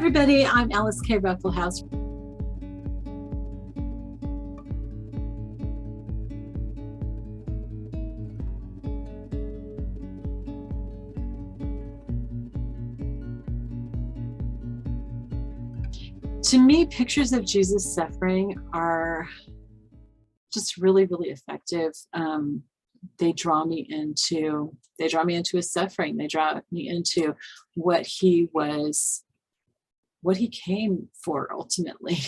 everybody, I'm Alice K. Rufflehouse. To me, pictures of Jesus suffering are just really, really effective. They draw me into his suffering. They draw me into what he came for ultimately.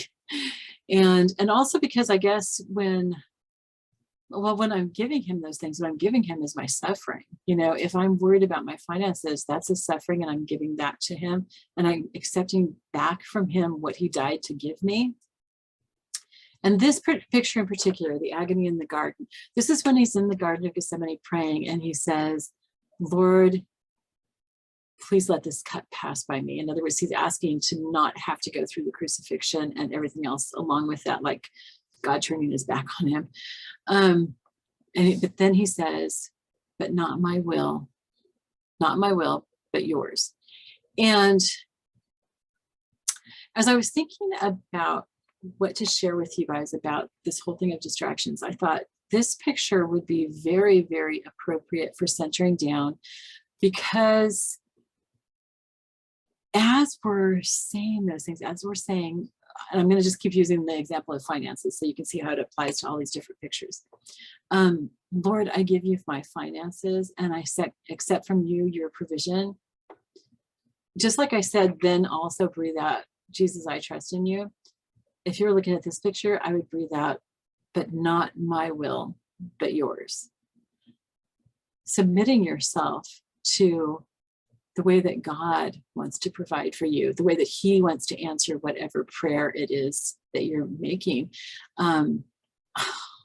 And also because I guess when I'm giving him those things, what I'm giving him is my suffering. You know, if I'm worried about my finances, that's a suffering, and I'm giving that to him, and I'm accepting back from him what he died to give me. And this picture in particular, the agony in the garden, this is when he's in the Garden of Gethsemane praying, and he says, Lord, please let this cup pass by me. In other words, he's asking to not have to go through the crucifixion and everything else along with that, like God turning his back on him. But then he says, but not my will, but yours. And as I was thinking about what to share with you guys about this whole thing of distractions, I thought this picture would be very, very appropriate for centering down, because as we're saying those things, and I'm going to just keep using the example of finances so you can see how it applies to all these different pictures. Lord, I give you my finances, and I accept from you your provision. Just like I said, then also breathe out, Jesus, I trust in you. If you're looking at this picture, I would breathe out, but not my will, but yours. Submitting yourself to the way that God wants to provide for you, the way that he wants to answer whatever prayer it is that you're making. As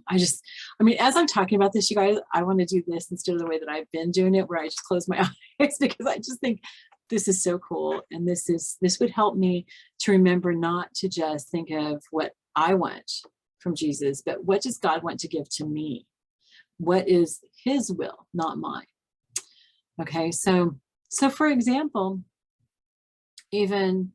I'm talking about this, you guys, I want to do this instead of the way that I've been doing it, where I just close my eyes, because I just think this is so cool. And this would help me to remember not to just think of what I want from Jesus, but what does God want to give to me? What is his will, not mine? Okay, so for example, even,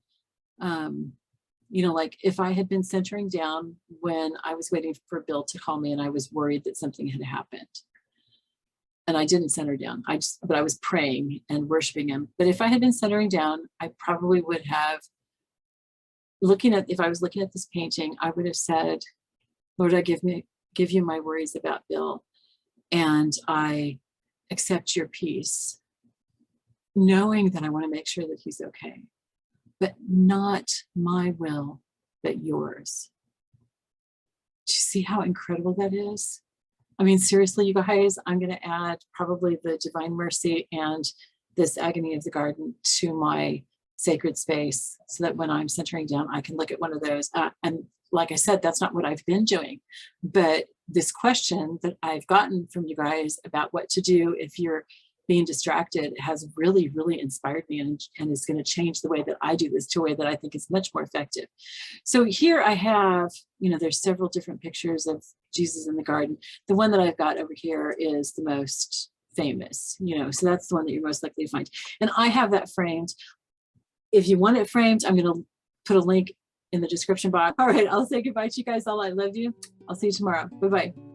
like if I had been centering down when I was waiting for Bill to call me and I was worried that something had happened, and I didn't center down, but I was praying and worshiping him. But if I had been centering down, I probably would have, if I was looking at this painting, I would have said, Lord, I give you my worries about Bill, and I accept your peace, knowing that I want to make sure that he's okay, but not my will, but yours. Do you see how incredible that is? I mean, seriously, you guys, I'm going to add probably the Divine Mercy and this Agony of the Garden to my sacred space, so that when I'm centering down, I can look at one of those. And like I said, that's not what I've been doing, but this question that I've gotten from you guys about what to do if you're being distracted has really, really inspired me, and is going to change the way that I do this to a way that I think is much more effective. So here I have, there's several different pictures of Jesus in the garden. The one that I've got over here is the most famous, so that's the one that you're most likely to find. And I have that framed. If you want it framed, I'm going to put a link in the description box. All right, I'll say goodbye to you guys all. I love you. I'll see you tomorrow. Bye-bye.